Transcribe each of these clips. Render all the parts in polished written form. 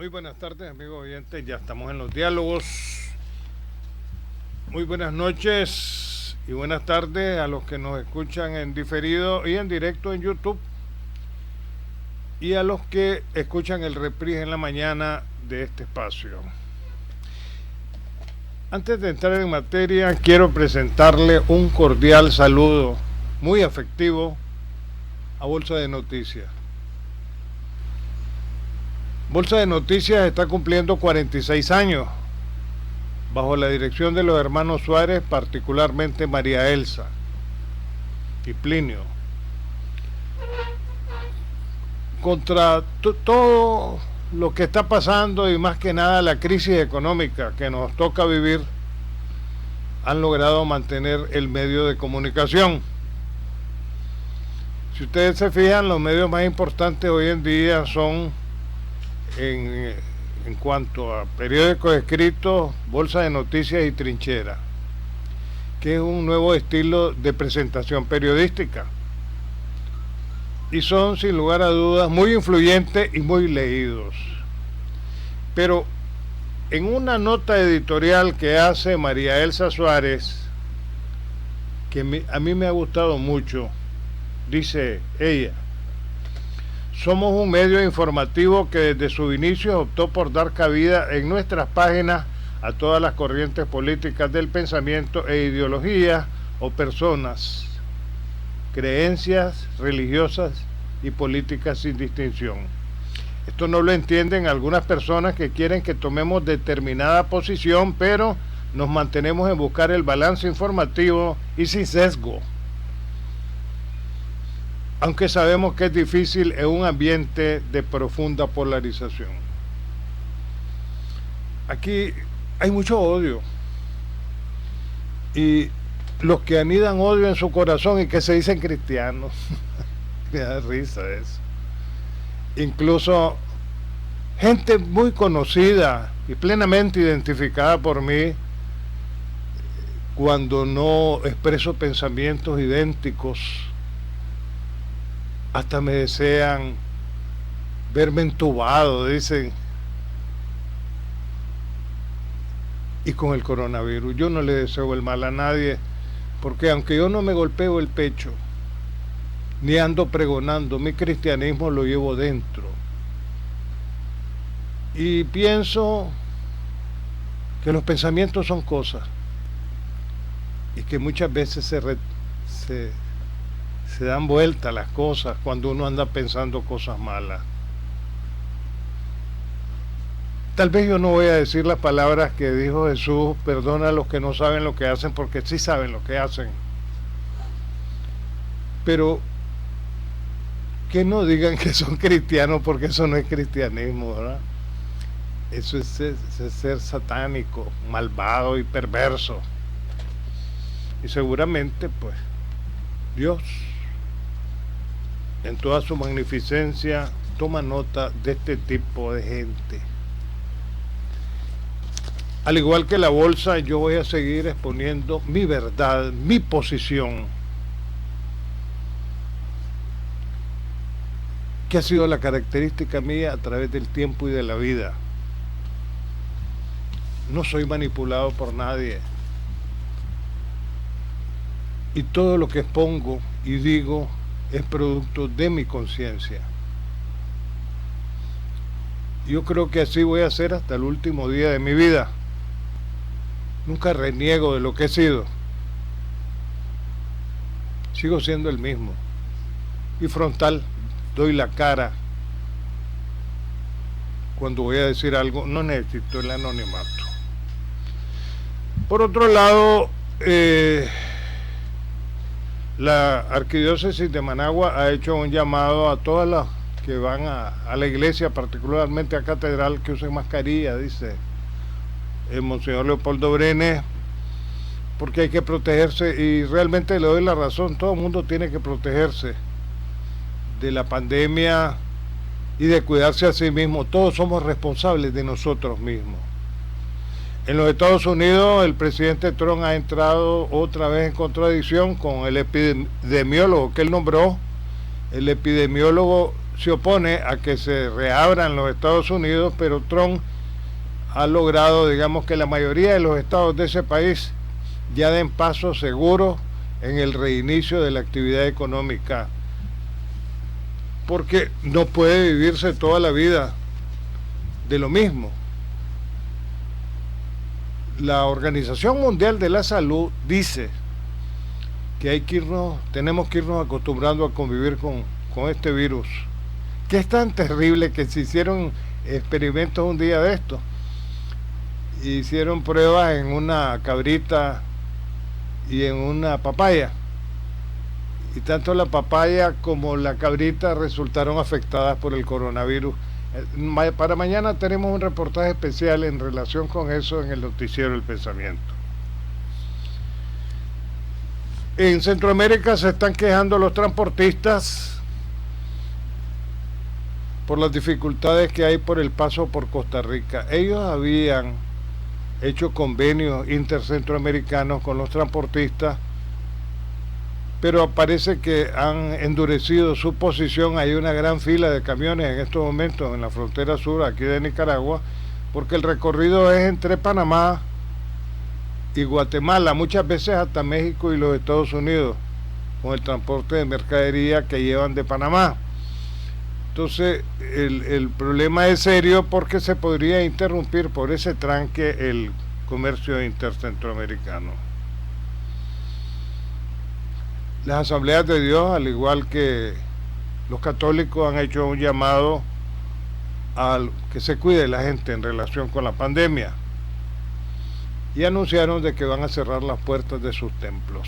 Muy buenas tardes, amigos oyentes. Ya estamos en los diálogos. Muy buenas noches y buenas tardes a los que nos escuchan en diferido y en directo en YouTube y a los que escuchan el reprise en la mañana de este espacio. Antes de entrar en materia, quiero presentarle un cordial saludo muy afectivo a Bolsa de Noticias. Bolsa de Noticias está cumpliendo 46 años, bajo la dirección de los hermanos Suárez, particularmente María Elsa y Plinio. Contra todo lo que está pasando y más que nada la crisis económica que nos toca vivir, han logrado mantener el medio de comunicación. Si ustedes se fijan, los medios más importantes hoy en día son, en cuanto a periódicos escritos, Bolsa de Noticias y Trinchera, que es un nuevo estilo de presentación periodística. Y son, sin lugar a dudas, muy influyentes y muy leídos. Pero en una nota editorial que hace María Elsa Suárez, que a mí me ha gustado mucho, dice ella: somos un medio informativo que desde sus inicios optó por dar cabida en nuestras páginas a todas las corrientes políticas del pensamiento e ideologías o personas, creencias religiosas y políticas sin distinción. Esto no lo entienden algunas personas que quieren que tomemos determinada posición, pero nos mantenemos en buscar el balance informativo y sin sesgo, aunque sabemos que es difícil en un ambiente de profunda polarización. Aquí hay mucho odio, y los que anidan odio en su corazón y que se dicen cristianos, me da risa eso. Incluso gente muy conocida y plenamente identificada por mí, cuando no expreso pensamientos idénticos, hasta me desean verme entubado, dicen. Y con el coronavirus, yo no le deseo el mal a nadie, porque aunque yo no me golpeo el pecho, ni ando pregonando, mi cristianismo lo llevo dentro. Y pienso que los pensamientos son cosas, y que muchas veces se dan vuelta las cosas cuando uno anda pensando cosas malas. Tal vez yo no voy a decir las palabras que dijo Jesús: perdona a los que no saben lo que hacen, porque sí saben lo que hacen. Pero que no digan que son cristianos, porque eso no es cristianismo, ¿verdad? Eso es ser satánico, malvado y perverso. Y seguramente, pues, Dios, en toda su magnificencia, toma nota de este tipo de gente. Al igual que la bolsa, yo voy a seguir exponiendo mi verdad, mi posición, que ha sido la característica mía a través del tiempo y de la vida. No soy manipulado por nadie, y todo lo que expongo y digo es producto de mi conciencia. Yo creo que así voy a hacer hasta el último día de mi vida. Nunca reniego de lo que he sido. Sigo siendo el mismo. Y frontal, doy la cara. Cuando voy a decir algo, no necesito el anonimato. Por otro lado, la Arquidiócesis de Managua ha hecho un llamado a todas las que van a la iglesia, particularmente a Catedral, que usen mascarilla, dice el Monseñor Leopoldo Brenes, porque hay que protegerse, y realmente le doy la razón. Todo el mundo tiene que protegerse de la pandemia y de cuidarse a sí mismo. Todos somos responsables de nosotros mismos. En los Estados Unidos, el presidente Trump ha entrado otra vez en contradicción con el epidemiólogo que él nombró. El epidemiólogo se opone a que se reabran los Estados Unidos, pero Trump ha logrado, digamos, que la mayoría de los estados de ese país ya den pasos seguros en el reinicio de la actividad económica, porque no puede vivirse toda la vida de lo mismo. La Organización Mundial de la Salud dice que tenemos que irnos acostumbrando a convivir con este virus, que es tan terrible que se hicieron experimentos un día de esto. Hicieron pruebas en una cabrita y en una papaya, y tanto la papaya como la cabrita resultaron afectadas por el coronavirus. Para mañana tenemos un reportaje especial en relación con eso en el noticiero El Pensamiento. En Centroamérica se están quejando los transportistas por las dificultades que hay por el paso por Costa Rica. Ellos habían hecho convenios intercentroamericanos con los transportistas, pero parece que han endurecido su posición. Hay una gran fila de camiones en estos momentos en la frontera sur aquí de Nicaragua, porque el recorrido es entre Panamá y Guatemala, muchas veces hasta México y los Estados Unidos, con el transporte de mercadería que llevan de Panamá. Entonces el problema es serio, porque se podría interrumpir por ese tranque el comercio intercentroamericano. Las Asambleas de Dios, al igual que los católicos, han hecho un llamado a que se cuide la gente en relación con la pandemia, y anunciaron de que van a cerrar las puertas de sus templos.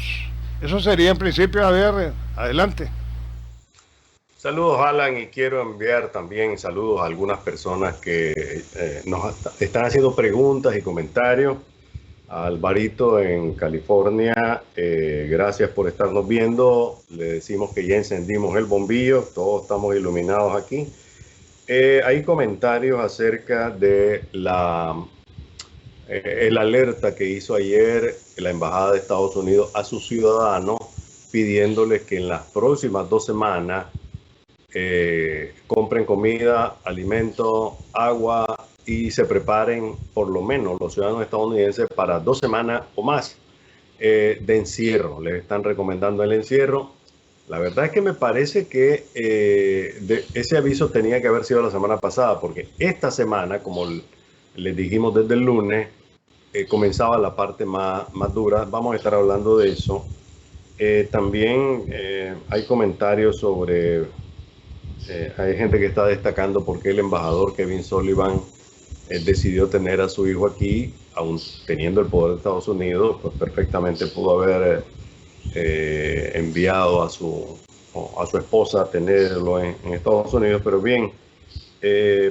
Eso sería en principio. Javier, adelante. Saludos, Alan, y quiero enviar también saludos a algunas personas que nos están haciendo preguntas y comentarios. A Alvarito en California, gracias por estarnos viendo. Le decimos que ya encendimos el bombillo, todos estamos iluminados aquí. Hay comentarios acerca de el alerta que hizo ayer la Embajada de Estados Unidos a sus ciudadanos, pidiéndoles que en las próximas 2 semanas compren comida, alimento, agua, y se preparen, por lo menos los ciudadanos estadounidenses, para 2 semanas o más de encierro. Les están recomendando el encierro. La verdad es que me parece que ese aviso tenía que haber sido la semana pasada, porque esta semana, como les dijimos desde el lunes, comenzaba la parte más dura. Vamos a estar hablando de eso. También hay comentarios sobre... hay gente que está destacando por qué el embajador Kevin Sullivan decidió tener a su hijo aquí, aun teniendo el poder de Estados Unidos. Pues perfectamente pudo haber enviado a su esposa a tenerlo en Estados Unidos, pero bien,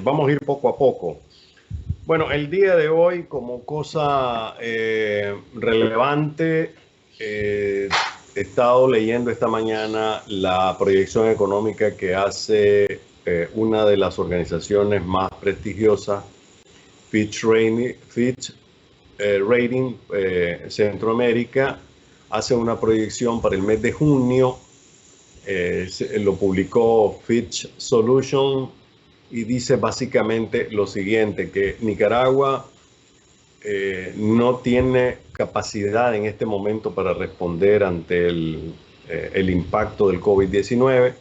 vamos a ir poco a poco. Bueno, el día de hoy, como cosa relevante, he estado leyendo esta mañana la proyección económica que hace una de las organizaciones más prestigiosas, Fitch Rating Centroamérica. Hace una proyección para el mes de junio, lo publicó Fitch Solution, y dice básicamente lo siguiente, que Nicaragua no tiene capacidad en este momento para responder ante el impacto del COVID-19,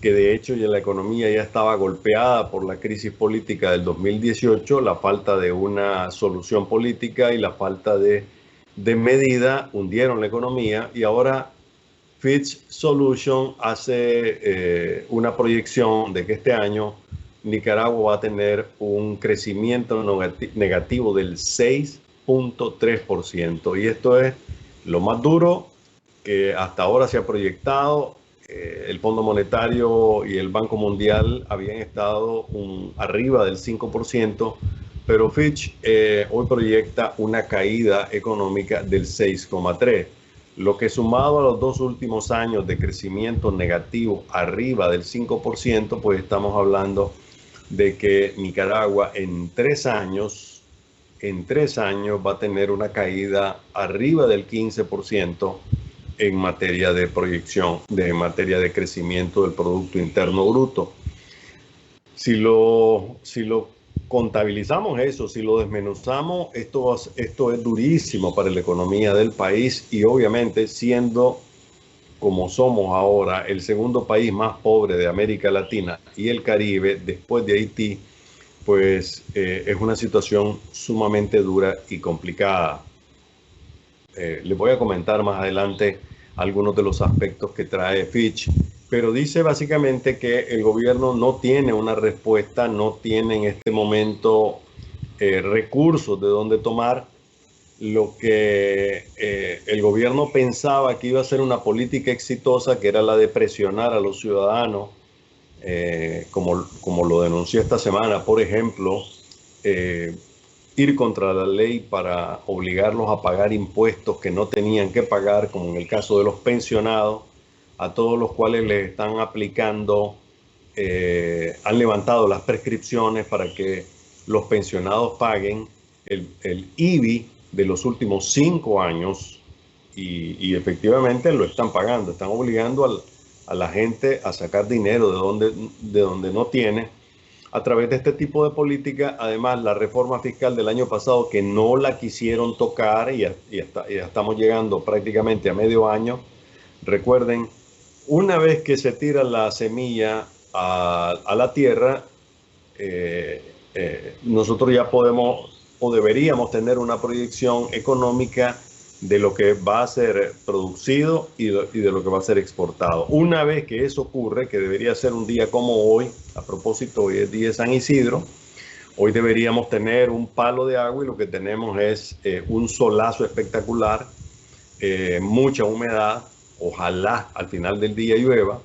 que de hecho ya la economía ya estaba golpeada por la crisis política del 2018, la falta de una solución política y la falta de medida hundieron la economía, y ahora Fitch Solution hace una proyección de que este año Nicaragua va a tener un crecimiento negativo del 6.3%, y esto es lo más duro que hasta ahora se ha proyectado. El Fondo Monetario y el Banco Mundial habían estado arriba del 5%, pero Fitch hoy proyecta una caída económica del 6.3%, lo que sumado a los 2 últimos años de crecimiento negativo arriba del 5%, pues estamos hablando de que Nicaragua en 3 años va a tener una caída arriba del 15% en materia de proyección, en materia de crecimiento del Producto Interno Bruto. Si lo contabilizamos eso, si lo desmenuzamos, esto es durísimo para la economía del país y obviamente siendo como somos ahora el segundo país más pobre de América Latina y el Caribe después de Haití, pues es una situación sumamente dura y complicada. Les voy a comentar más adelante algunos de los aspectos que trae Fitch, pero dice básicamente que el gobierno no tiene una respuesta, no tiene en este momento recursos de dónde tomar. Lo que el gobierno pensaba que iba a ser una política exitosa, que era la de presionar a los ciudadanos, como lo denunció esta semana, por ejemplo, ir contra la ley para obligarlos a pagar impuestos que no tenían que pagar, como en el caso de los pensionados, a todos los cuales les están aplicando, han levantado las prescripciones para que los pensionados paguen el IBI de los últimos 5 años y efectivamente lo están pagando, están obligando a la gente a sacar dinero de donde no tiene a través de este tipo de política. Además, la reforma fiscal del año pasado, que no la quisieron tocar y ya estamos llegando prácticamente a medio año. Recuerden, una vez que se tira la semilla a la tierra, nosotros ya podemos o deberíamos tener una proyección económica de lo que va a ser producido y de lo que va a ser exportado. Una vez que eso ocurre, que debería ser un día como hoy, a propósito, hoy es día de San Isidro, hoy deberíamos tener un palo de agua y lo que tenemos es un solazo espectacular, mucha humedad, ojalá al final del día llueva.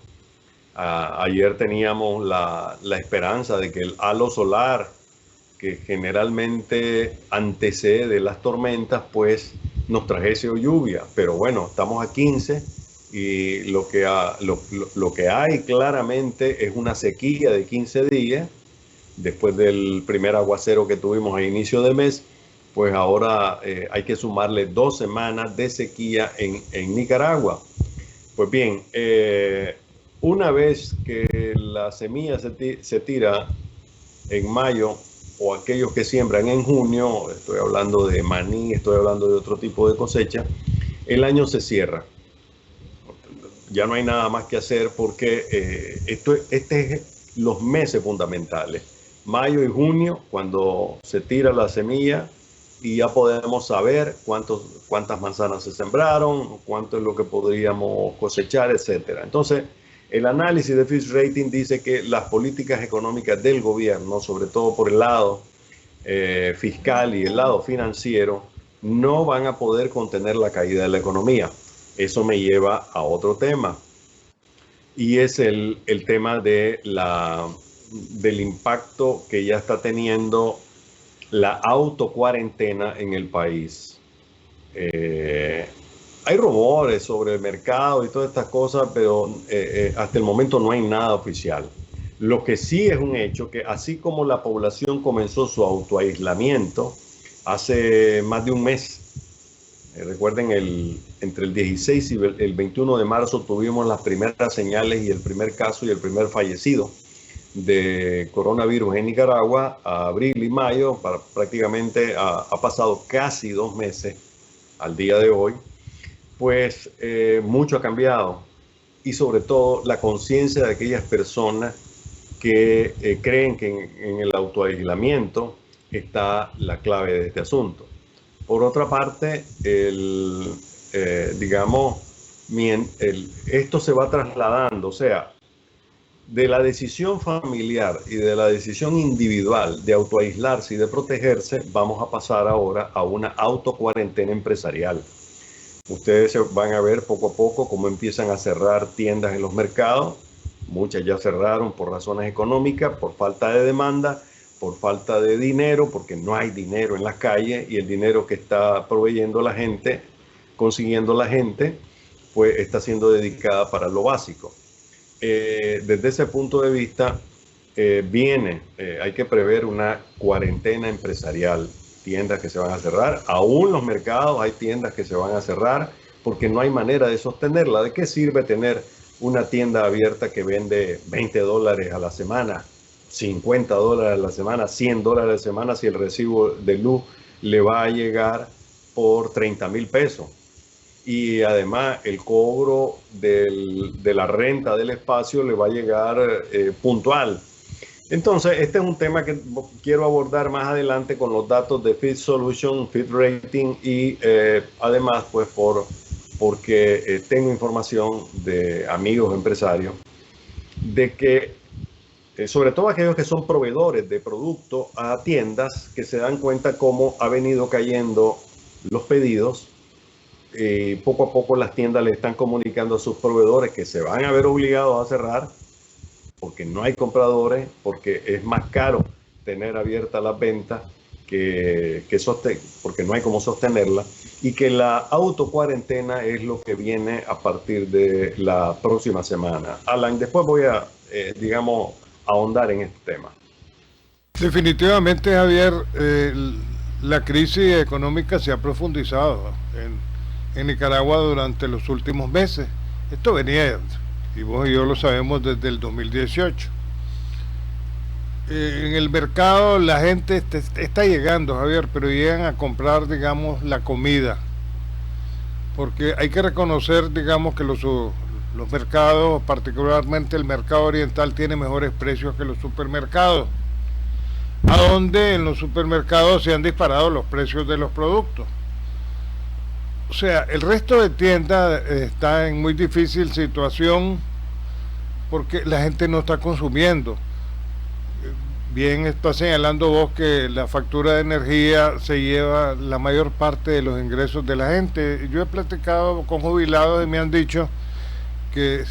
Ayer teníamos la esperanza de que el halo solar, que generalmente antecede las tormentas, pues nos trajese lluvia, pero bueno, estamos a 15 y lo que hay claramente es una sequía de 15 días, después del primer aguacero que tuvimos a inicio de mes, pues ahora hay que sumarle 2 semanas de sequía en Nicaragua. Pues bien, una vez que la semilla se tira en mayo, o aquellos que siembran en junio, estoy hablando de maní, estoy hablando de otro tipo de cosecha, el año se cierra. Ya no hay nada más que hacer porque este es los meses fundamentales. Mayo y junio, cuando se tira la semilla y ya podemos saber cuántas manzanas se sembraron, cuánto es lo que podríamos cosechar, etc. Entonces, el análisis de Fitch Rating dice que las políticas económicas del gobierno, sobre todo por el lado fiscal y el lado financiero, no van a poder contener la caída de la economía. Eso me lleva a otro tema, y es el tema del impacto que ya está teniendo la autocuarentena en el país. Hay rumores sobre el mercado y todas estas cosas, pero hasta el momento no hay nada oficial. Lo que sí es un hecho, que así como la población comenzó su autoaislamiento hace más de un mes, recuerden, entre el 16 y el 21 de marzo tuvimos las primeras señales y el primer caso y el primer fallecido de coronavirus en Nicaragua. A abril y mayo, prácticamente ha pasado casi 2 meses al día de hoy. Pues mucho ha cambiado, y sobre todo la conciencia de aquellas personas que creen que en el autoaislamiento está la clave de este asunto. Por otra parte, esto se va trasladando, o sea, de la decisión familiar y de la decisión individual de autoaislarse y de protegerse, vamos a pasar ahora a una autocuarentena empresarial. Ustedes van a ver poco a poco cómo empiezan a cerrar tiendas en los mercados. Muchas ya cerraron por razones económicas, por falta de demanda, por falta de dinero, porque no hay dinero en las calles, y el dinero que está proveyendo la gente, consiguiendo la gente, pues está siendo dedicada para lo básico. Desde ese punto de vista, hay que prever una cuarentena empresarial. Tiendas que se van a cerrar, aún los mercados hay tiendas que se van a cerrar porque no hay manera de sostenerla. ¿De qué sirve tener una tienda abierta que vende $20 a la semana $50 a la semana, $100 a la semana, si el recibo de luz le va a llegar por 30,000 pesos. Y además el cobro de la renta del espacio le va a llegar puntual. Entonces, este es un tema que quiero abordar más adelante con los datos de Fitch Solution, Fitch Rating y además, pues, porque tengo información de amigos empresarios de que, sobre todo aquellos que son proveedores de productos a tiendas, que se dan cuenta cómo ha venido cayendo los pedidos. Poco a poco las tiendas le están comunicando a sus proveedores que se van a ver obligados a cerrar porque no hay compradores, porque es más caro tener abiertas las ventas porque no hay cómo sostenerla, y que la autocuarentena es lo que viene a partir de la próxima semana. Alan, después voy a, ahondar en este tema. Definitivamente, Javier, la crisis económica se ha profundizado en Nicaragua durante los últimos meses. Esto venía, y vos y yo lo sabemos, desde el 2018. En el mercado la gente está llegando, Javier, pero llegan a comprar, digamos, la comida. Porque hay que reconocer, digamos, que los mercados, particularmente el mercado oriental, tiene mejores precios que los supermercados. A donde en los supermercados se han disparado los precios de los productos. O sea, el resto de tiendas está en muy difícil situación porque la gente no está consumiendo. Bien está señalando vos que la factura de energía se lleva la mayor parte de los ingresos de la gente. Yo he platicado con jubilados y me han dicho que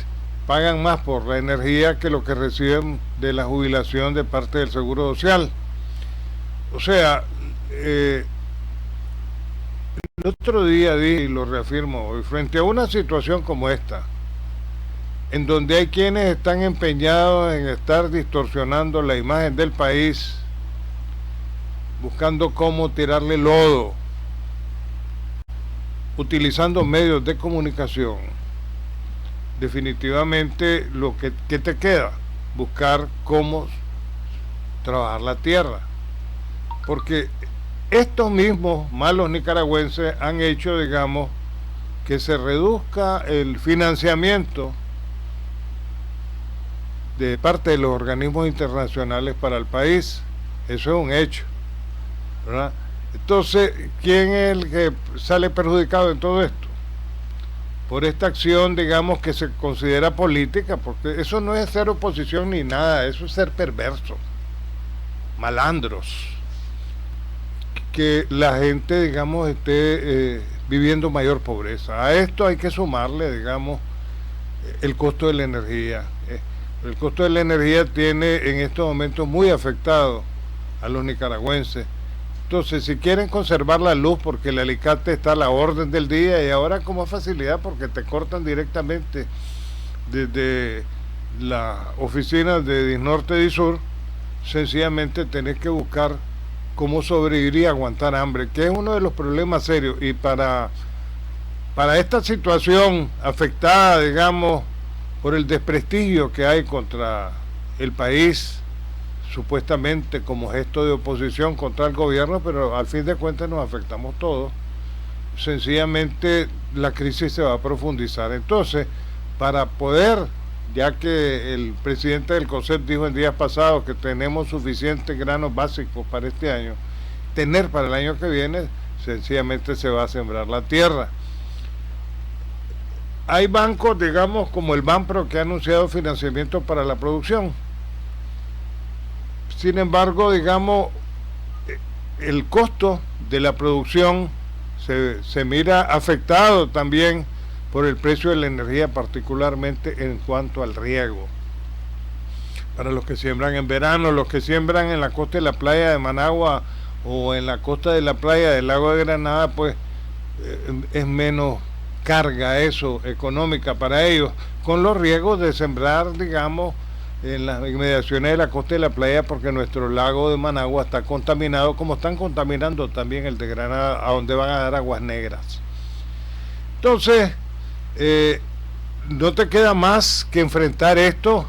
pagan más por la energía que lo que reciben de la jubilación de parte del Seguro Social. O sea, el otro día dije, y lo reafirmo hoy, frente a una situación como esta, en donde hay quienes están empeñados en estar distorsionando la imagen del país, buscando cómo tirarle lodo, utilizando medios de comunicación, definitivamente ¿qué te queda? Buscar cómo trabajar la tierra, porque estos mismos malos nicaragüenses han hecho, digamos, que se reduzca el financiamiento de parte de los organismos internacionales para el país. Eso es un hecho, ¿verdad? Entonces, ¿quién es el que sale perjudicado en todo esto? Por esta acción, digamos, que se considera política, porque eso no es ser oposición ni nada, eso es ser perverso, malandros, que la gente, digamos, esté viviendo mayor pobreza. A esto hay que sumarle, digamos, el costo de la energía. El costo de la energía tiene en estos momentos muy afectado a los nicaragüenses. Entonces, si quieren conservar la luz, porque el alicate está a la orden del día, y ahora con más facilidad porque te cortan directamente desde la oficina de Disnorte y Disur, sencillamente tenés que buscar cómo sobrevivir y aguantar hambre, que es uno de los problemas serios. Y para esta situación afectada, digamos, por el desprestigio que hay contra el país, supuestamente como gesto de oposición contra el gobierno, pero al fin de cuentas nos afectamos todos, sencillamente la crisis se va a profundizar. Entonces, para poder, ya que el presidente del COSEP dijo en días pasados que tenemos suficientes granos básicos para este año, tener para el año que viene, sencillamente se va a sembrar la tierra. Hay bancos, digamos, como el Banpro, que ha anunciado financiamiento para la producción. Sin embargo, digamos, el costo de la producción se mira afectado también por el precio de la energía, particularmente en cuanto al riego. Para los que siembran en verano, los que siembran en la costa de la playa de Managua o en la costa de la playa del lago de Granada, pues es menos carga eso económica para ellos, con los riesgos de sembrar, digamos, en las inmediaciones de la costa de la playa, porque nuestro lago de Managua está contaminado, como están contaminando también el de Granada, a donde van a dar aguas negras. Entonces, no te queda más que enfrentar esto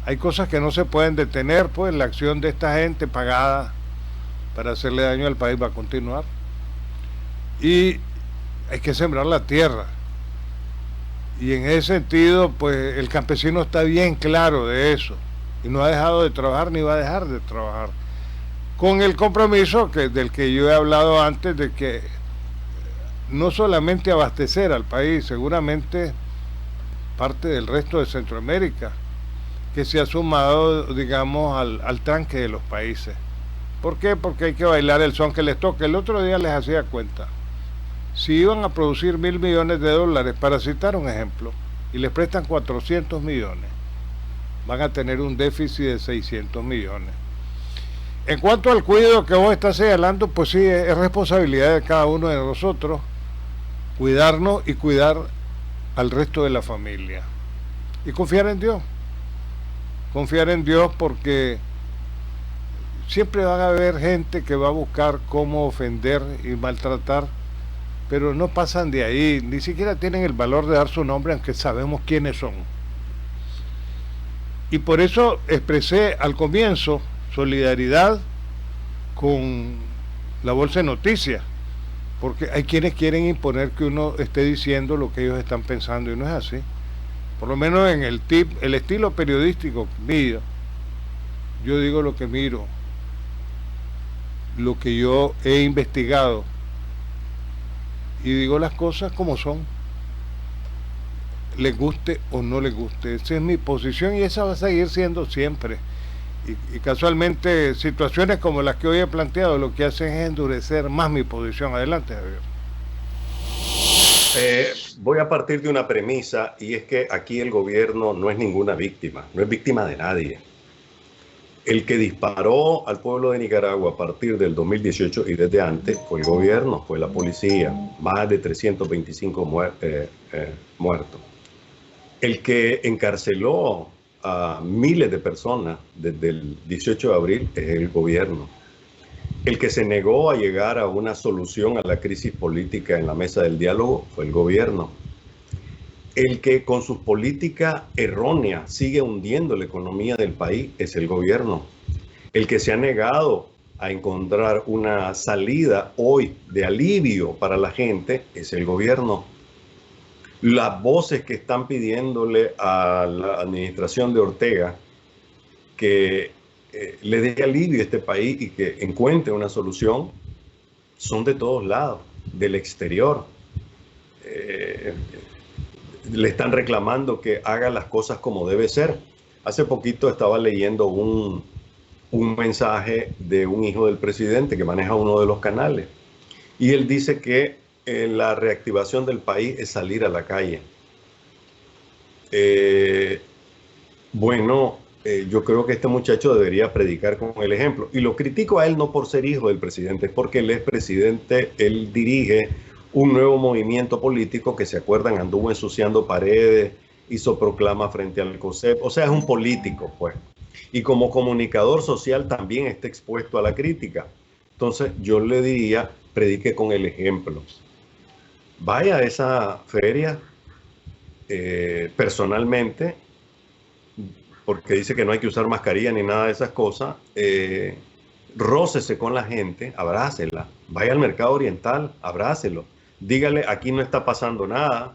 Hay cosas que no se pueden detener, pues la acción de esta gente pagada para hacerle daño al país va a continuar. Y hay que sembrar la tierra. Y en ese sentido, pues el campesino está bien claro de eso. Y no ha dejado de trabajar ni va a dejar de trabajar. Con el compromiso del que yo he hablado antes, de que no solamente abastecer al país, seguramente parte del resto de Centroamérica, que se ha sumado, digamos, al tranque de los países. ¿Por qué? Porque hay que bailar el son que les toque. El otro día les hacía cuenta. Si iban a producir $1.000 millones, para citar un ejemplo, y les prestan 400 millones, van a tener un déficit de 600 millones. En cuanto al cuidado que vos estás señalando, pues sí, es responsabilidad de cada uno de nosotros cuidarnos y cuidar al resto de la familia. Y confiar en Dios. Confiar en Dios, porque siempre van a haber gente que va a buscar cómo ofender y maltratar, pero no pasan de ahí, ni siquiera tienen el valor de dar su nombre, aunque sabemos quiénes son. Y por eso expresé al comienzo solidaridad con la Bolsa de Noticias, porque hay quienes quieren imponer que uno esté diciendo lo que ellos están pensando, y no es así. Por lo menos en el estilo periodístico mío, yo digo lo que miro, lo que yo he investigado, y digo las cosas como son, les guste o no les guste. Esa es mi posición y esa va a seguir siendo siempre. Y casualmente situaciones como las que hoy he planteado lo que hacen es endurecer más mi posición. Adelante, Javier. Voy a partir de una premisa, y es que aquí el gobierno no es ninguna víctima, no es víctima de nadie. El que disparó al pueblo de Nicaragua a partir del 2018 y desde antes fue el gobierno, fue la policía, más de 325 muertos. El que encarceló a miles de personas desde el 18 de abril es el gobierno. El que se negó a llegar a una solución a la crisis política en la mesa del diálogo fue el gobierno. El que con sus políticas erróneas sigue hundiendo la economía del país es el gobierno. El que se ha negado a encontrar una salida hoy de alivio para la gente es el gobierno. Las voces que están pidiéndole a la administración de Ortega que le dé alivio a este país y que encuentre una solución son de todos lados, del exterior. Le están reclamando que haga las cosas como debe ser. Hace poquito estaba leyendo un mensaje de un hijo del presidente que maneja uno de los canales, y él dice que la reactivación del país es salir a la calle. Yo creo que este muchacho debería predicar con el ejemplo, y lo critico a él no por ser hijo del presidente, es porque él es presidente, él dirige un nuevo movimiento político que, se acuerdan, anduvo ensuciando paredes, hizo proclama frente al COSEP, o sea, es un político, pues, y como comunicador social también está expuesto a la crítica. Entonces yo le diría, predique con el ejemplo. Vaya a esa feria personalmente, porque dice que no hay que usar mascarilla ni nada de esas cosas. Rócese con la gente, abrácela. Vaya al mercado oriental, abrácelo. Dígale, aquí no está pasando nada.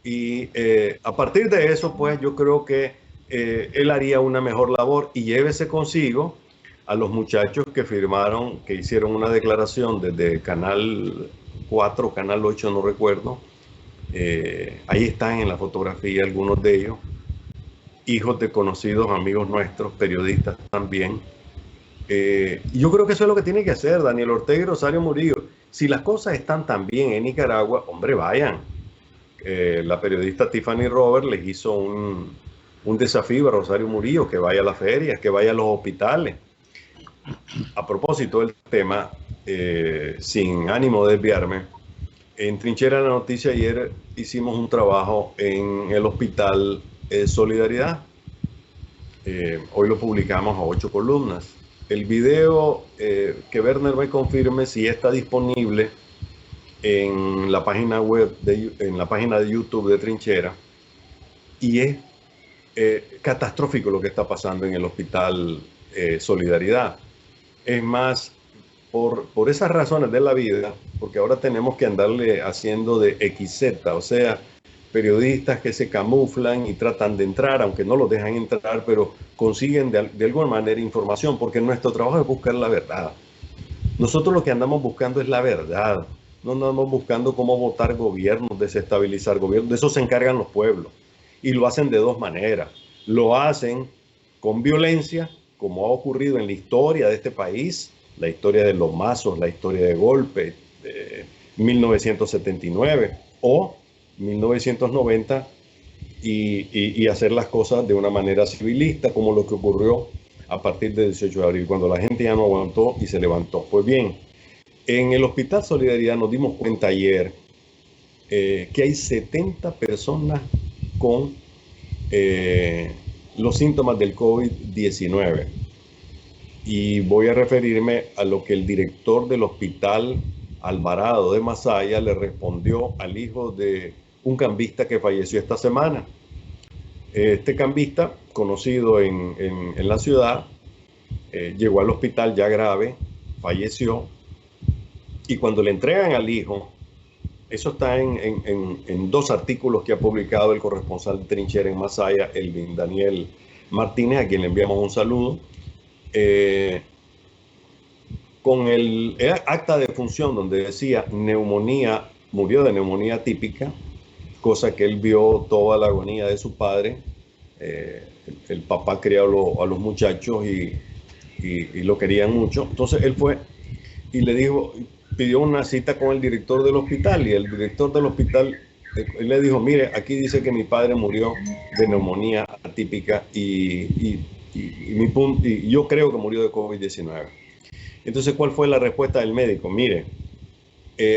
Y a partir de eso, pues yo creo que él haría una mejor labor, y llévese consigo a los muchachos que firmaron, que hicieron una declaración desde Canal 4, Canal 8, no recuerdo. Ahí están en la fotografía algunos de ellos, hijos de conocidos amigos nuestros, periodistas también. Y yo creo que eso es lo que tiene que hacer Daniel Ortega y Rosario Murillo. Si las cosas están tan bien en Nicaragua, hombre, vayan. La periodista Tiffany Robert les hizo un desafío a Rosario Murillo, que vaya a las ferias, que vaya a los hospitales. A propósito del tema, sin ánimo de desviarme, en Trinchera la Noticia ayer hicimos un trabajo en el hospital Solidaridad. Hoy lo publicamos a 8 columnas. El video, que Werner me confirme si está disponible en la página web, en la página de YouTube de Trinchera, y es catastrófico lo que está pasando en el Hospital Solidaridad. Es más, por esas razones de la vida, porque ahora tenemos que andarle haciendo de XZ, o sea, periodistas que se camuflan y tratan de entrar, aunque no los dejan entrar, pero consiguen de alguna manera información, porque nuestro trabajo es buscar la verdad. Nosotros lo que andamos buscando es la verdad. No andamos buscando cómo votar gobiernos, desestabilizar gobiernos. De eso se encargan los pueblos. Y lo hacen de dos maneras. Lo hacen con violencia, como ha ocurrido en la historia de este país, la historia de los mazos, la historia de golpe, de 1979 o 1990, y hacer las cosas de una manera civilista, como lo que ocurrió a partir del 18 de abril, cuando la gente ya no aguantó y se levantó. Pues bien, en el Hospital Solidaridad nos dimos cuenta ayer que hay 70 personas con los síntomas del COVID-19. Y voy a referirme a lo que el director del Hospital Alvarado de Masaya le respondió al hijo de un cambista que falleció esta semana. Este cambista, conocido en la ciudad, llegó al hospital ya grave, falleció, y cuando le entregan al hijo, eso está en dos artículos que ha publicado el corresponsal de Trinchera en Masaya, Elvin Daniel Martínez, a quien le enviamos un saludo, con el acta de función donde decía neumonía, murió de neumonía típica, cosa que él vio toda la agonía de su padre. El papá crió a los muchachos y lo querían mucho. Entonces él fue y le dijo, pidió una cita con el director del hospital, y el director del hospital le dijo, mire, aquí dice que mi padre murió de neumonía atípica y yo creo que murió de COVID-19. Entonces, ¿cuál fue la respuesta del médico? Mire,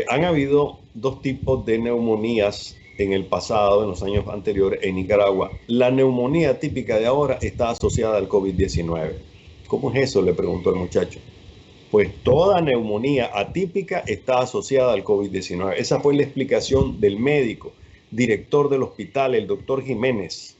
han habido dos tipos de neumonías en el pasado, en los años anteriores, en Nicaragua. La neumonía típica de ahora está asociada al COVID-19. ¿Cómo es eso?, le preguntó el muchacho. Pues toda neumonía atípica está asociada al COVID-19. Esa fue la explicación del médico, director del hospital, el doctor Jiménez.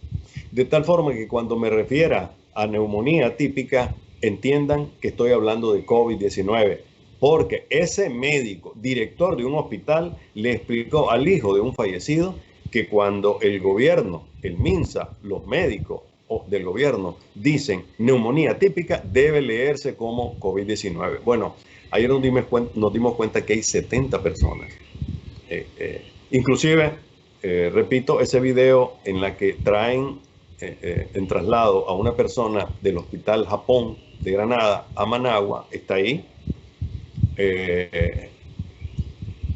De tal forma que cuando me refiera a neumonía atípica, entiendan que estoy hablando de COVID-19. Porque ese médico, director de un hospital, le explicó al hijo de un fallecido que cuando el gobierno, el MINSA, los médicos del gobierno dicen neumonía típica, debe leerse como COVID-19. Bueno, ayer nos dimos cuenta que hay 70 personas. Inclusive, repito, ese video en la que traen en traslado a una persona del Hospital Japón de Granada a Managua, está ahí.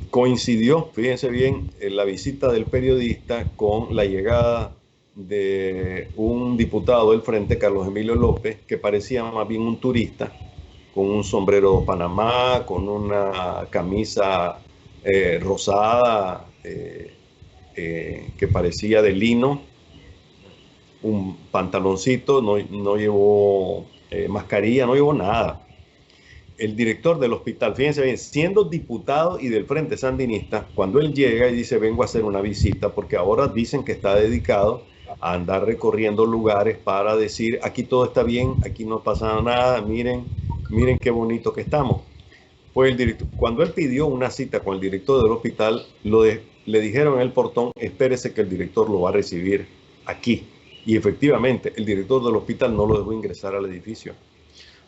Coincidió, fíjense bien, la visita del periodista con la llegada de un diputado del Frente, Carlos Emilio López, que parecía más bien un turista, con un sombrero de Panamá, con una camisa rosada que parecía de lino, un pantaloncito, no llevó mascarilla, no llevó nada. El director del hospital, fíjense bien, siendo diputado y del Frente Sandinista, cuando él llega y dice vengo a hacer una visita, porque ahora dicen que está dedicado a andar recorriendo lugares para decir aquí todo está bien, aquí no pasa nada, miren qué bonito que estamos. Pues cuando él pidió una cita con el director del hospital, le dijeron en el portón, espérese que el director lo va a recibir aquí. Y efectivamente, el director del hospital no lo dejó ingresar al edificio,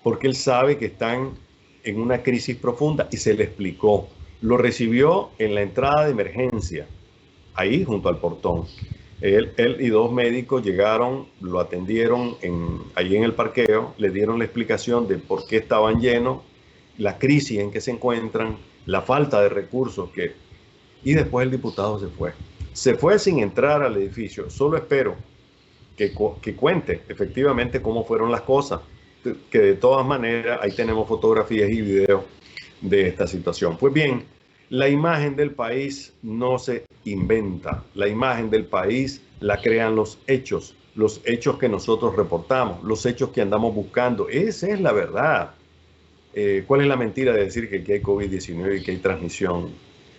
porque él sabe que están en una crisis profunda y se le explicó. Lo recibió en la entrada de emergencia, ahí junto al portón. Él y dos médicos llegaron, lo atendieron allí en el parqueo, le dieron la explicación de por qué estaban llenos, la crisis en que se encuentran, la falta de recursos y después el diputado se fue. Se fue sin entrar al edificio. Solo espero que cuente efectivamente cómo fueron las cosas, que de todas maneras ahí tenemos fotografías y videos de esta situación. Pues bien, la imagen del país no se inventa, la imagen del país la crean los hechos que nosotros reportamos, los hechos que andamos buscando. Esa es la verdad. ¿Cuál es la mentira de decir que aquí hay COVID-19 y que hay transmisión,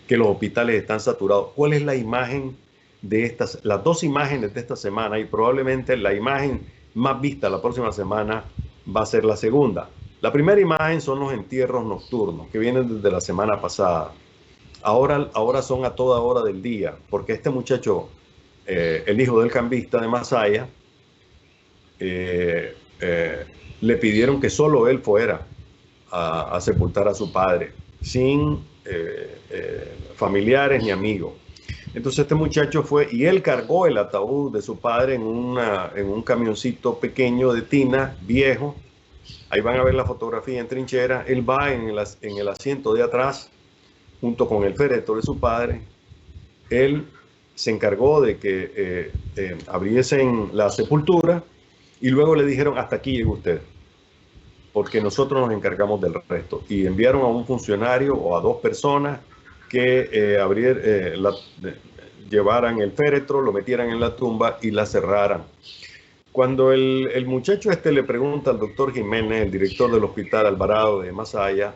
que los hospitales están saturados? ¿Cuál es la imagen las dos imágenes de esta semana, y probablemente la imagen más vista la próxima semana va a ser la segunda. La primera imagen son los entierros nocturnos que vienen desde la semana pasada. Ahora son a toda hora del día, porque este muchacho, el hijo del cambista de Masaya, le pidieron que solo él fuera a sepultar a su padre, sin familiares ni amigos. Entonces este muchacho fue y él cargó el ataúd de su padre en un camioncito pequeño de tina, viejo. Ahí van a ver la fotografía en trinchera. Él va en el asiento de atrás, junto con el féretro de su padre. Él se encargó de que abriesen la sepultura y luego le dijeron: hasta aquí llega usted, porque nosotros nos encargamos del resto. Y enviaron a un funcionario o a dos personas que llevaran el féretro, lo metieran en la tumba y la cerraran. Cuando el muchacho le pregunta al doctor Jiménez, el director del Hospital Alvarado de Masaya,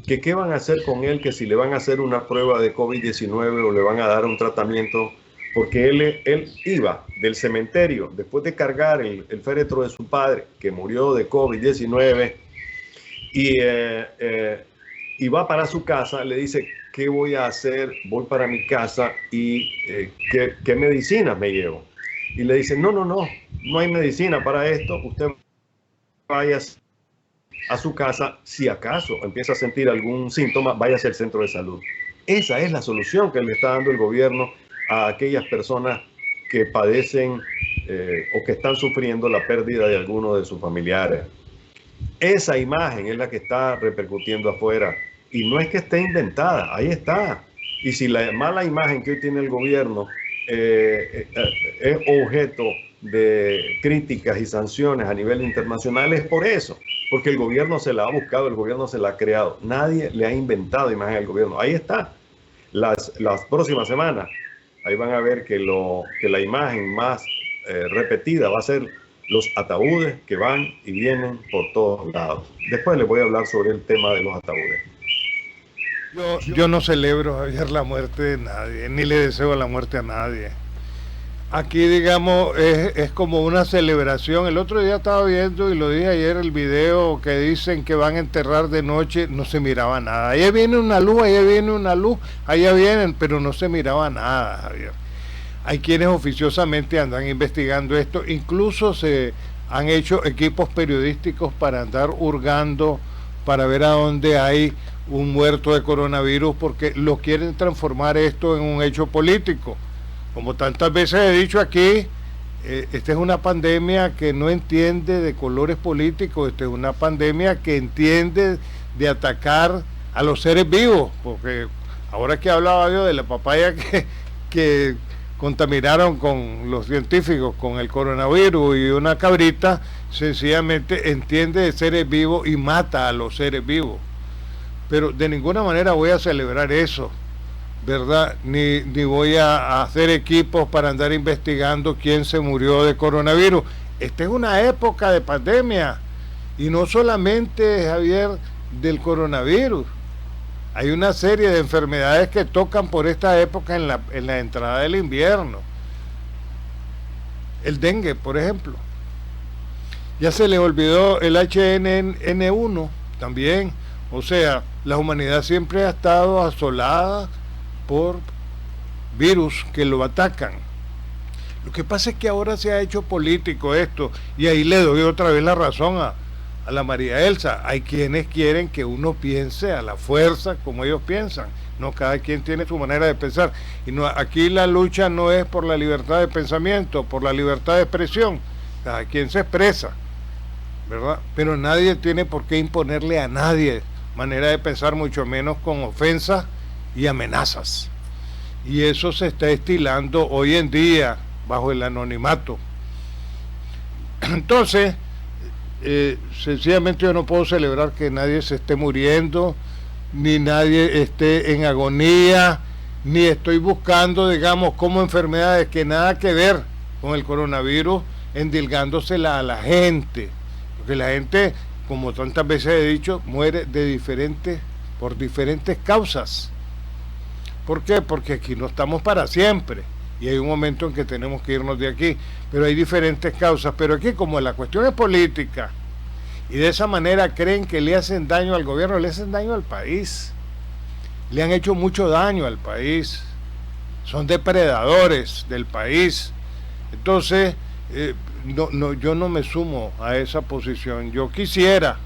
que qué van a hacer con él, que si le van a hacer una prueba de COVID-19 o le van a dar un tratamiento, porque él iba del cementerio, después de cargar el féretro de su padre, que murió de COVID-19, y va para su casa. Le dice: ¿qué voy a hacer? Voy para mi casa y ¿qué medicinas me llevo? Y le dice: no hay medicina para esto. Usted vaya a su casa, si acaso empieza a sentir algún síntoma, vaya al centro de salud. Esa es la solución que le está dando el gobierno a aquellas personas que padecen o que están sufriendo la pérdida de alguno de sus familiares. Esa imagen es la que está repercutiendo afuera, y no es que esté inventada, ahí está. Y si la mala imagen que hoy tiene el gobierno es objeto de críticas y sanciones a nivel internacional, es por eso, porque el gobierno se la ha buscado, el gobierno se la ha creado. Nadie le ha inventado imagen al gobierno. Ahí está. Las próximas semanas, ahí van a ver que la imagen más repetida va a ser los ataúdes que van y vienen por todos lados. Después les voy a hablar sobre el tema de los ataúdes. Yo no celebro, Javier, la muerte de nadie, ni le deseo la muerte a nadie. Aquí, digamos, es como una celebración. El otro día estaba viendo, y lo dije ayer, el video que dicen que van a enterrar de noche, no se miraba nada. Allá viene una luz, allá viene una luz, allá vienen, pero no se miraba nada, Javier. Hay quienes oficiosamente andan investigando esto, incluso se han hecho equipos periodísticos para andar hurgando, para ver a dónde hay un muerto de coronavirus, porque lo quieren transformar esto en un hecho político. Como tantas veces he dicho aquí, esta es una pandemia que no entiende de colores políticos, esta es una pandemia que entiende de atacar a los seres vivos, porque ahora que hablaba yo de la papaya que contaminaron con los científicos con el coronavirus, y una cabrita sencillamente entiende de seres vivos y mata a los seres vivos. Pero de ninguna manera voy a celebrar eso, ¿verdad? Ni voy a hacer equipos para andar investigando quién se murió de coronavirus. Esta es una época de pandemia, y no solamente, Javier, del coronavirus. Hay una serie de enfermedades que tocan por esta época en la entrada del invierno. El dengue, por ejemplo. Ya se le olvidó el H1N1 también. O sea, la humanidad siempre ha estado asolada por virus que lo atacan. Lo que pasa es que ahora se ha hecho político esto, y ahí le doy otra vez la razón a la María Elsa. Hay quienes quieren que uno piense a la fuerza como ellos piensan. No, cada quien tiene su manera de pensar. Y no, aquí la lucha no es por la libertad de pensamiento, por la libertad de expresión. Cada quien se expresa, ¿verdad? Pero nadie tiene por qué imponerle a nadie manera de pensar, mucho menos con ofensas y amenazas. Y eso se está estilando hoy en día bajo el anonimato. Entonces, sencillamente yo no puedo celebrar que nadie se esté muriendo, ni nadie esté en agonía, ni estoy buscando, digamos, como enfermedades que nada que ver con el coronavirus, endilgándosela a la gente, porque la gente, como tantas veces he dicho, muere por diferentes causas. ¿Por qué? Porque aquí no estamos para siempre, y hay un momento en que tenemos que irnos de aquí, pero hay diferentes causas. Pero aquí, como la cuestión es política, y de esa manera creen que le hacen daño al gobierno, le hacen daño al país, le han hecho mucho daño al país, son depredadores del país. Entonces, yo no me sumo a esa posición. Yo quisiera,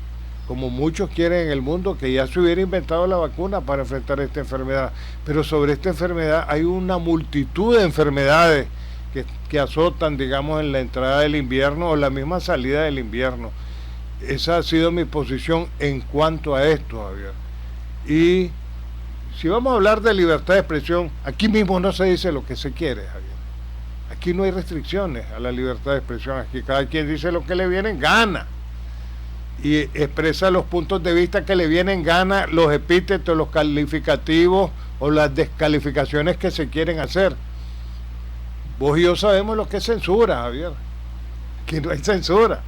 como muchos quieren en el mundo, que ya se hubiera inventado la vacuna para enfrentar esta enfermedad, pero sobre esta enfermedad hay una multitud de enfermedades que azotan, digamos, en la entrada del invierno o la misma salida del invierno. Esa ha sido mi posición en cuanto a esto, Javier. Y si vamos a hablar de libertad de expresión, aquí mismo no se dice lo que se quiere, Javier. Aquí no hay restricciones a la libertad de expresión. Aquí cada quien dice lo que le viene en gana y expresa los puntos de vista que le vienen en gana, los epítetos, los calificativos o las descalificaciones que se quieren hacer. Vos y yo sabemos lo que es censura, Javier. Aquí no hay censura.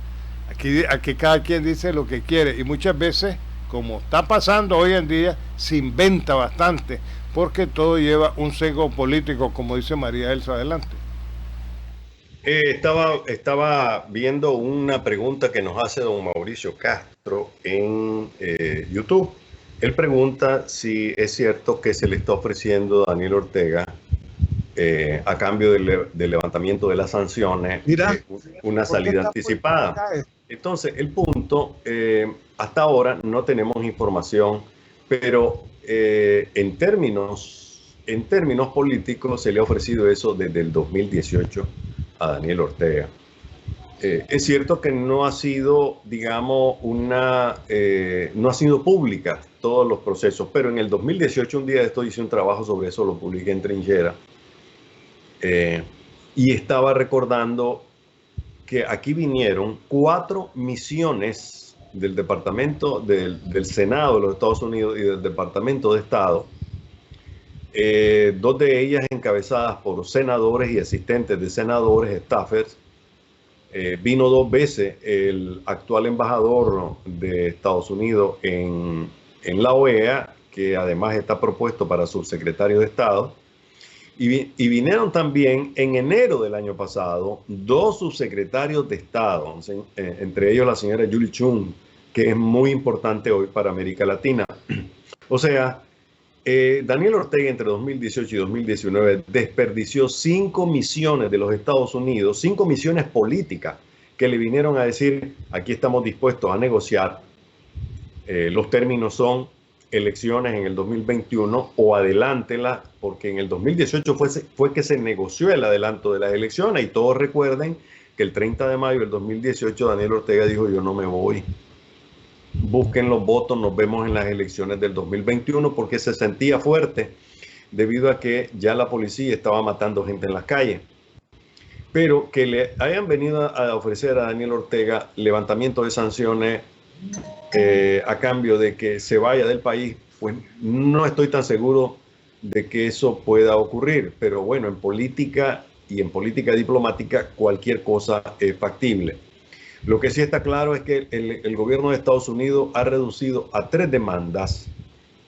Aquí cada quien dice lo que quiere, y muchas veces, como está pasando hoy en día, se inventa bastante, porque todo lleva un sesgo político, como dice María Elsa. Adelante. Estaba viendo una pregunta que nos hace don Mauricio Castro en YouTube. Él pregunta si es cierto que se le está ofreciendo a Daniel Ortega, a cambio del levantamiento de las sanciones, una salida anticipada. Entonces, el punto, hasta ahora no tenemos información, pero en términos políticos se le ha ofrecido eso desde el 2018 a Daniel Ortega. Es cierto que no ha sido, digamos, no ha sido pública todos los procesos, pero en el 2018, un día de esto, hice un trabajo sobre eso, lo publiqué en Trinchera, y estaba recordando que aquí vinieron 4 misiones del Departamento del Senado de los Estados Unidos y del Departamento de Estado, 2 de ellas encabezadas por senadores y asistentes de senadores, staffers. Vino 2 veces el actual embajador de Estados Unidos en la OEA, que además está propuesto para subsecretario de Estado. Y vinieron también en enero del año pasado 2 subsecretarios de Estado, entre ellos la señora Julie Chung, que es muy importante hoy para América Latina. O sea, Daniel Ortega entre 2018 y 2019 desperdició 5 misiones de los Estados Unidos, 5 misiones políticas que le vinieron a decir: aquí estamos dispuestos a negociar. Los términos son elecciones en el 2021 o adelántelas, porque en el 2018 fue que se negoció el adelanto de las elecciones, y todos recuerden que el 30 de mayo del 2018 Daniel Ortega dijo: yo no me voy, busquen los votos, nos vemos en las elecciones del 2021, porque se sentía fuerte debido a que ya la policía estaba matando gente en las calles. Pero que le hayan venido a ofrecer a Daniel Ortega levantamiento de sanciones a cambio de que se vaya del país, pues no estoy tan seguro de que eso pueda ocurrir. Pero bueno, en política y en política diplomática cualquier cosa es factible. Lo que sí está claro es que el gobierno de Estados Unidos ha reducido a 3 demandas,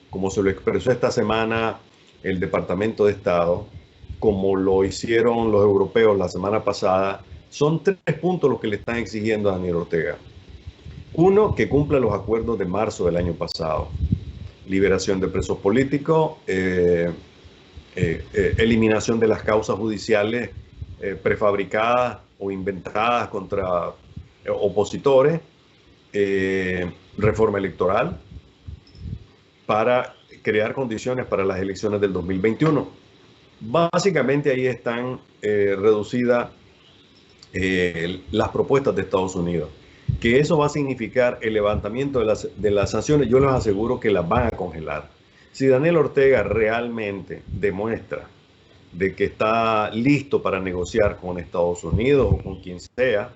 como se lo expresó esta semana el Departamento de Estado, como lo hicieron los europeos la semana pasada. Son 3 puntos los que le están exigiendo a Daniel Ortega. 1, que cumpla los acuerdos de marzo del año pasado. Liberación de presos políticos, eliminación de las causas judiciales prefabricadas o inventadas contra opositores, reforma electoral para crear condiciones para las elecciones del 2021. Básicamente ahí están reducidas las propuestas de Estados Unidos. Que eso va a significar el levantamiento de las sanciones, yo les aseguro que las van a congelar. Si Daniel Ortega realmente demuestra de que está listo para negociar con Estados Unidos o con quien sea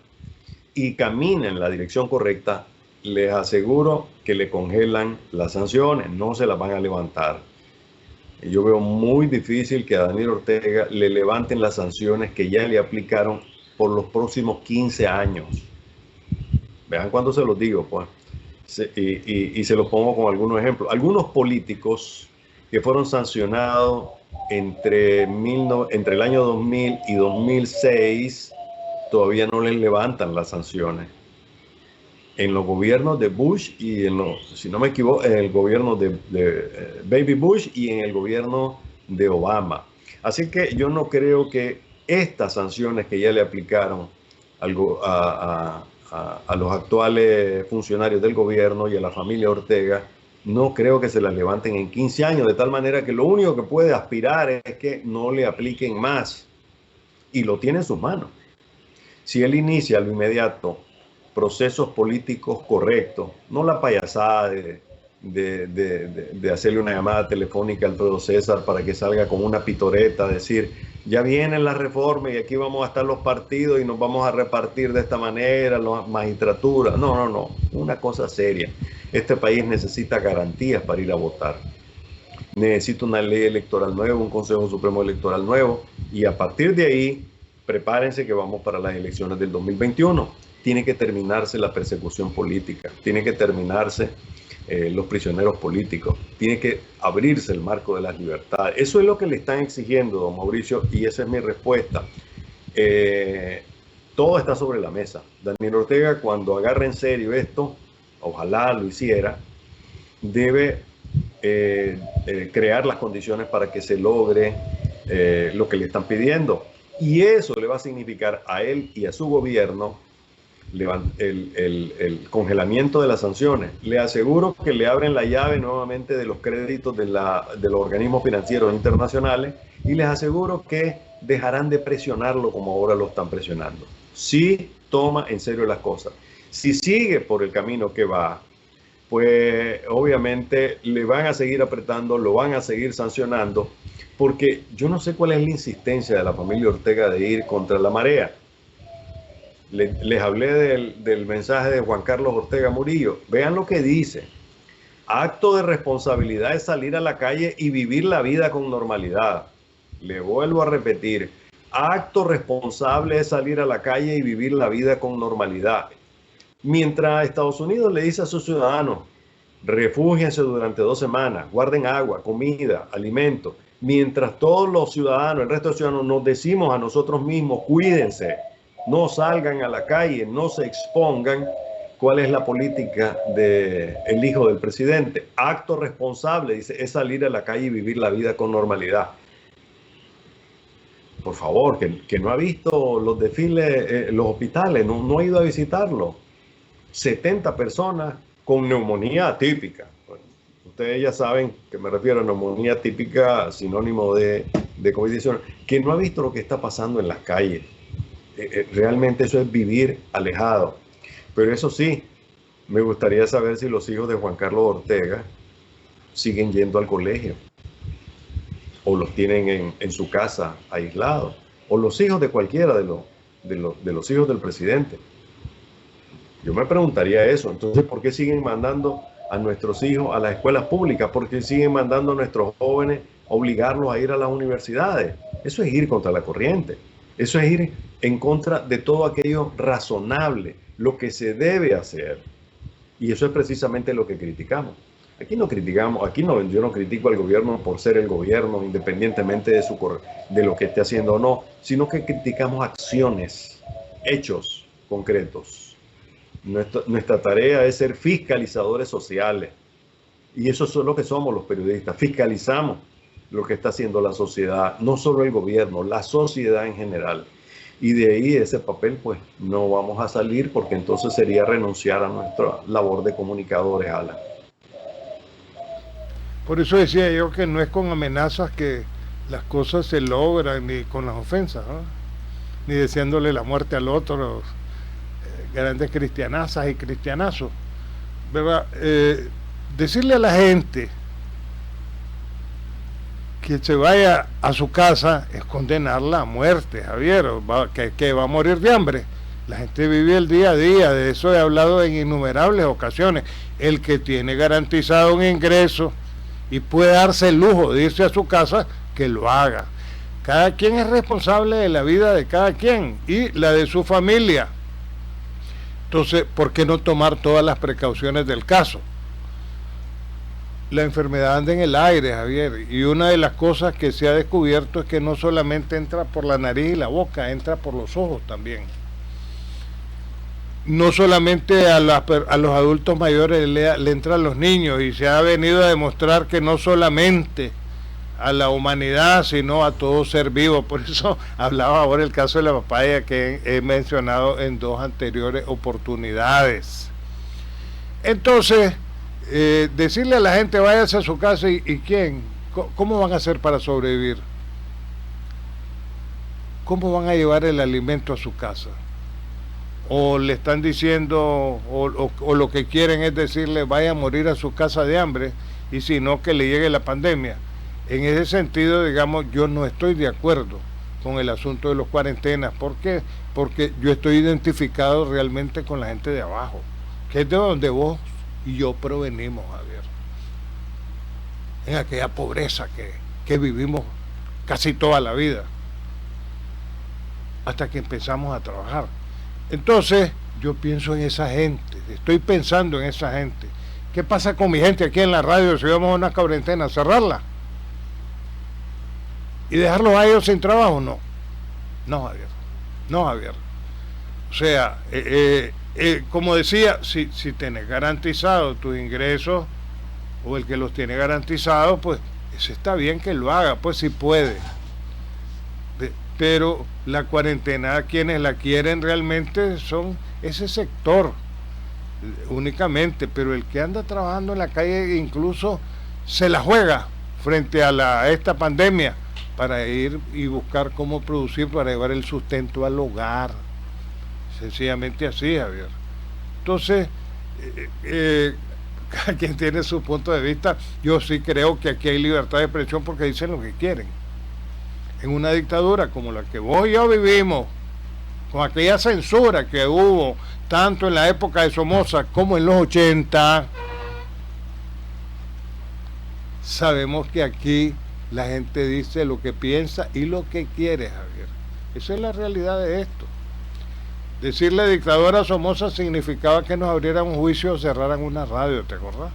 y camina en la dirección correcta, les aseguro que le congelan las sanciones, no se las van a levantar. Yo veo muy difícil que a Daniel Ortega le levanten las sanciones que ya le aplicaron por los próximos 15 años. Vean cuándo se los digo, pues. Y se los pongo con algunos ejemplos. Algunos políticos que fueron sancionados entre el año 2000 y 2006 todavía no les levantan las sanciones. En los gobiernos de Bush y si no me equivoco, en el gobierno de Baby Bush y en el gobierno de Obama. Así que yo no creo que estas sanciones que ya le aplicaron a los actuales funcionarios del gobierno y a la familia Ortega, no creo que se las levanten en 15 años, de tal manera que lo único que puede aspirar es que no le apliquen más, y lo tiene en sus manos. Si él inicia al inmediato procesos políticos correctos, no la payasada de hacerle una llamada telefónica al Alfredo César para que salga con una pitoreta, decir, ya vienen las reformas y aquí vamos a estar los partidos y nos vamos a repartir de esta manera, la magistratura. No, una cosa seria. Este país necesita garantías para ir a votar. Necesita una ley electoral nueva, un Consejo Supremo Electoral nuevo, y a partir de ahí, prepárense que vamos para las elecciones del 2021. Tiene que terminarse la persecución política, tiene que terminarse los prisioneros políticos, tiene que abrirse el marco de las libertades. Eso es lo que le están exigiendo, don Mauricio, y esa es mi respuesta. Todo está sobre la mesa. Daniel Ortega, cuando agarre en serio esto, ojalá lo hiciera, debe crear las condiciones para que se logre lo que le están pidiendo. Y eso le va a significar a él y a su gobierno el congelamiento de las sanciones. Le aseguro que le abren la llave nuevamente de los créditos de los organismos financieros internacionales, y les aseguro que dejarán de presionarlo como ahora lo están presionando. Si toma en serio las cosas. Si sigue por el camino que va, pues obviamente le van a seguir apretando, lo van a seguir sancionando, porque yo no sé cuál es la insistencia de la familia Ortega de ir contra la marea. Les hablé del mensaje de Juan Carlos Ortega Murillo. Vean lo que dice. Acto de responsabilidad es salir a la calle y vivir la vida con normalidad. Le vuelvo a repetir. Acto responsable es salir a la calle y vivir la vida con normalidad. Mientras Estados Unidos le dice a sus ciudadanos, refúgiense durante 2 semanas, guarden agua, comida, alimento. Mientras todos los ciudadanos, el resto de los ciudadanos, nos decimos a nosotros mismos, cuídense. No salgan a la calle, no se expongan. ¿Cuál es la política del hijo del presidente? Acto responsable, dice, es salir a la calle y vivir la vida con normalidad. Por favor, que no ha visto los desfiles, los hospitales, no ha ido a visitarlo. 70 personas con neumonía atípica. Bueno, ustedes ya saben que me refiero a neumonía atípica, sinónimo de COVID-19, que no ha visto lo que está pasando en las calles. Realmente eso es vivir alejado. Pero eso sí, me gustaría saber si los hijos de Juan Carlos Ortega siguen yendo al colegio, o los tienen en su casa aislados, o los hijos de cualquiera de los hijos del presidente. Yo me preguntaría eso. Entonces, ¿por qué siguen mandando a nuestros hijos a las escuelas públicas? ¿Por qué siguen mandando a nuestros jóvenes a obligarlos a ir a las universidades? Eso es ir contra la corriente. Eso es ir en contra de todo aquello razonable, lo que se debe hacer. Y eso es precisamente lo que criticamos. Aquí no criticamos, yo no critico al gobierno por ser el gobierno, independientemente de lo que esté haciendo o no, sino que criticamos acciones, hechos concretos. Nuestra tarea es ser fiscalizadores sociales. Y eso es lo que somos los periodistas. Fiscalizamos lo que está haciendo la sociedad, no solo el gobierno, la sociedad en general. Y de ahí ese papel, pues, no vamos a salir, porque entonces sería renunciar a nuestra labor de comunicadores, Alan. Por eso decía yo que no es con amenazas que las cosas se logran, ni con las ofensas, ¿no? Ni deseándole la muerte al otro, los grandes cristianazas y cristianazos, ¿verdad? Decirle a la gente que se vaya a su casa es condenarla a muerte, Javier, que va a morir de hambre. La gente vive el día a día, de eso he hablado en innumerables ocasiones. El que tiene garantizado un ingreso y puede darse el lujo de irse a su casa, que lo haga. Cada quien es responsable de la vida de cada quien y la de su familia. Entonces, ¿por qué no tomar todas las precauciones del caso? la enfermedad anda en el aire, Javier, y una de las cosas que se ha descubierto es que no solamente entra por la nariz y la boca, entra por los ojos también. No solamente a los adultos mayores le entran los niños, y se ha venido a demostrar que no solamente a la humanidad, sino a todo ser vivo. Por eso hablaba ahora el caso de la papaya que he mencionado en 2 anteriores oportunidades. Entonces, decirle a la gente váyase a su casa y ¿quién? ¿Cómo van a hacer para sobrevivir? ¿Cómo van a llevar el alimento a su casa? O le están diciendo, o lo que quieren es decirle vaya a morir a su casa de hambre, y si no, que le llegue la pandemia. En ese sentido, digamos, yo no estoy de acuerdo con el asunto de las cuarentenas. ¿Por qué? Porque yo estoy identificado realmente con la gente de abajo, que es de donde vos y yo provenimos, Javier. En aquella pobreza que vivimos casi toda la vida, hasta que empezamos a trabajar. Entonces, yo pienso en esa gente, estoy pensando en esa gente. ¿Qué pasa con mi gente aquí en la radio si vamos a una cuarentena? ¿Cerrarla? ¿Y dejarlos a ellos sin trabajo? No. No, Javier. No, Javier. O sea, como decía, si tenés garantizado tus ingresos, o el que los tiene garantizados, pues eso está bien que lo haga, pues si puede. Pero la cuarentena, quienes la quieren realmente son ese sector únicamente, pero el que anda trabajando en la calle incluso se la juega frente a esta pandemia para ir y buscar cómo producir para llevar el sustento al hogar. Sencillamente así, Javier. Entonces, cada quien tiene su punto de vista. Yo sí creo que aquí hay libertad de expresión porque dicen lo que quieren. En una dictadura como la que vos y yo vivimos, con aquella censura que hubo tanto en la época de Somoza como en los 80, sabemos que aquí la gente dice lo que piensa y lo que quiere, Javier. Esa es la realidad de esto. Decirle dictadura a Somoza significaba que nos abrieran un juicio o cerraran una radio, ¿te acordás?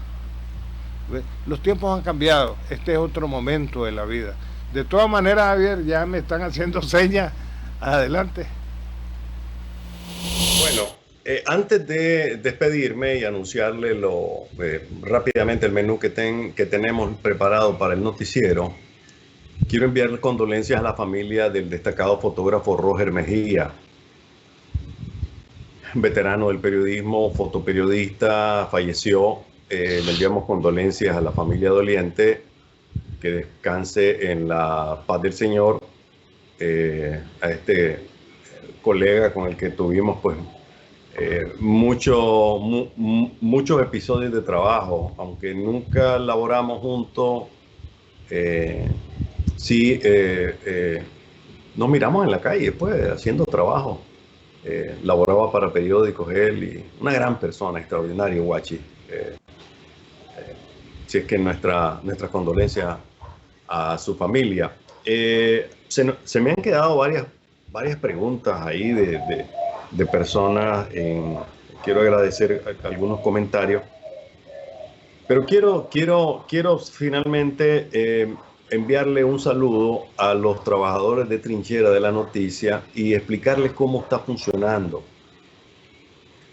Los tiempos han cambiado, este es otro momento de la vida. De todas maneras, Javier, ya me están haciendo señas. Adelante. Bueno, antes de despedirme y anunciarle rápidamente el menú que tenemos preparado para el noticiero, quiero enviarle condolencias a la familia del destacado fotógrafo Roger Mejía, veterano del periodismo, fotoperiodista, falleció. Le enviamos condolencias a la familia doliente, que descanse en la paz del Señor. A este colega con el que tuvimos pues muchos episodios de trabajo, aunque nunca laboramos juntos, sí nos miramos en la calle pues haciendo trabajo. Laboraba para periódicos él, y una gran persona, extraordinario, Guachi. Si es que nuestras condolencias a su familia. Se me han quedado varias preguntas ahí de personas. Quiero agradecer algunos comentarios, pero quiero finalmente enviarle un saludo a los trabajadores de trinchera de la noticia y explicarles cómo está funcionando,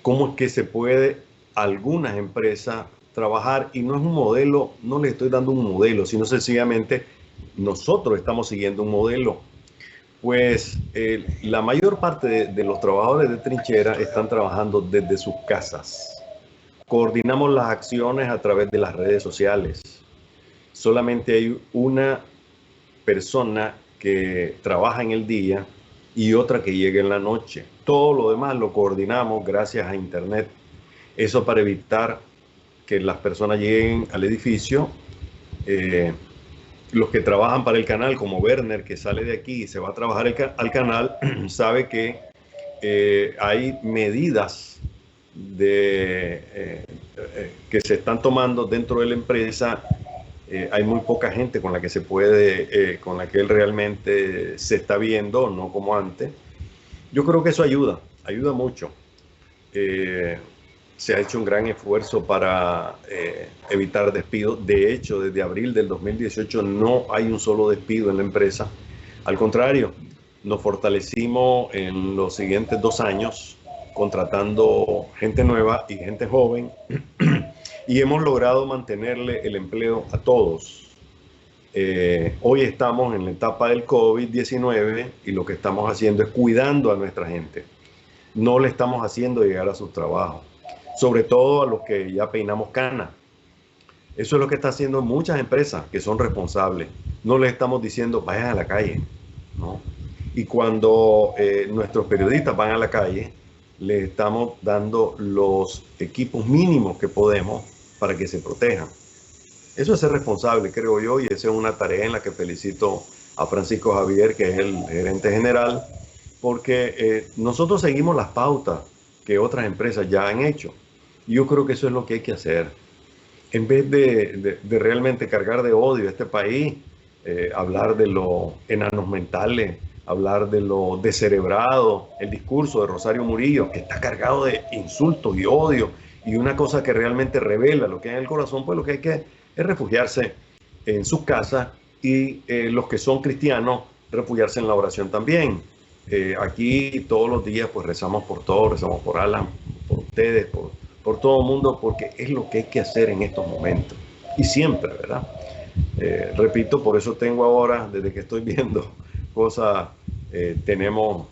cómo es que se puede algunas empresas trabajar, y no es un modelo, no les estoy dando un modelo, sino sencillamente nosotros estamos siguiendo un modelo. Pues la mayor parte de los trabajadores de trinchera están trabajando desde sus casas. Coordinamos las acciones a través de las redes sociales. Solamente hay una persona que trabaja en el día y otra que llega en la noche. Todo lo demás lo coordinamos gracias a Internet. Eso para evitar que las personas lleguen al edificio. Los que trabajan para el canal, como Werner, que sale de aquí y se va a trabajar al canal, sabe que hay medidas que se están tomando dentro de la empresa. Hay muy poca gente con la que se puede, con la que él realmente se está viendo, no como antes. Yo creo que eso ayuda mucho. se ha hecho un gran esfuerzo para evitar despidos. De hecho, desde abril del 2018 no hay un solo despido en la empresa. Al contrario, nos fortalecimos en los siguientes 2 años contratando gente nueva y gente joven y hemos logrado mantenerle el empleo a todos. Hoy estamos en la etapa del COVID-19 y lo que estamos haciendo es cuidando a nuestra gente. No le estamos haciendo llegar a sus trabajos, sobre todo a los que ya peinamos cana. Eso es lo que está haciendo muchas empresas que son responsables. No les estamos diciendo vayan a la calle, ¿no? Y cuando nuestros periodistas van a la calle, les estamos dando los equipos mínimos que podemos para que se protejan. Eso es ser responsable, creo yo, y esa es una tarea en la que felicito a Francisco Javier, que es el gerente general, porque nosotros seguimos las pautas que otras empresas ya han hecho. Y yo creo que eso es lo que hay que hacer. En vez de realmente cargar de odio a este país, hablar de los enanos mentales, hablar de lo descerebrado, el discurso de Rosario Murillo, que está cargado de insultos y odio, y una cosa que realmente revela lo que hay en el corazón, pues lo que hay que es refugiarse en sus casas y los que son cristianos, refugiarse en la oración también. Aquí todos los días pues rezamos por todos, rezamos por Alan, por ustedes, por todo el mundo, porque es lo que hay que hacer en estos momentos. Y siempre, ¿verdad? Repito, por eso tengo ahora, desde que estoy viendo cosas, tenemos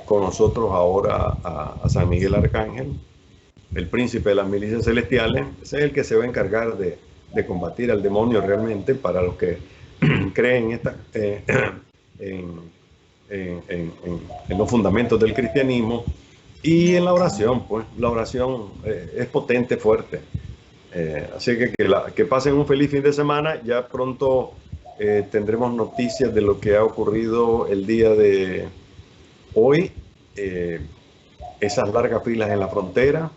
con nosotros ahora a San Miguel Arcángel, el príncipe de las milicias celestiales. Ese es el que se va a encargar de combatir al demonio realmente, para los que creen en los fundamentos del cristianismo. Y en la oración, pues la oración es potente, fuerte. Así que pasen un feliz fin de semana. Ya pronto tendremos noticias de lo que ha ocurrido el día de hoy. Esas largas filas en la frontera.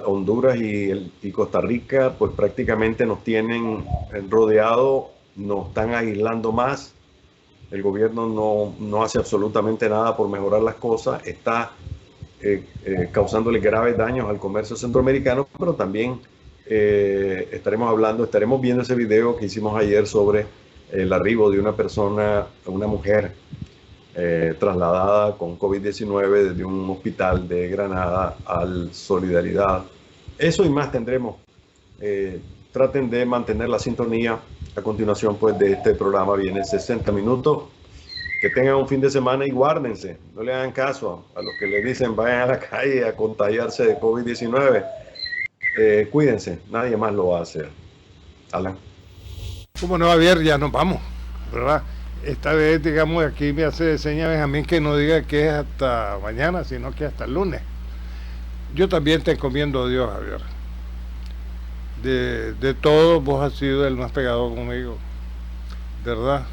Honduras y Costa Rica pues prácticamente nos tienen rodeado, nos están aislando más. El gobierno no hace absolutamente nada por mejorar las cosas. Está causándole graves daños al comercio centroamericano, pero también estaremos viendo ese video que hicimos ayer sobre el arribo de una persona, una mujer trasladada con COVID-19 desde un hospital de Granada al Solidaridad. Eso y más tendremos. Traten de mantener la sintonía. A continuación pues de este programa viene 60 minutos. Que tengan un fin de semana y guárdense. No le hagan caso a los que le dicen vayan a la calle a contagiarse de COVID-19. Cuídense, nadie más lo va a hacer. Alan. Como no, Javier, ya nos vamos, ¿verdad? Esta vez, digamos, aquí me hace de señas Benjamín que no diga que es hasta mañana, sino que hasta el lunes. Yo también te encomiendo a Dios, Javier. De todos, vos has sido el más pegado conmigo, ¿verdad?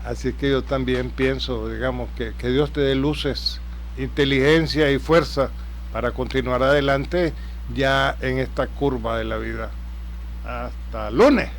Así que yo también pienso, digamos, que Dios te dé luces, inteligencia y fuerza para continuar adelante ya en esta curva de la vida. Hasta lunes.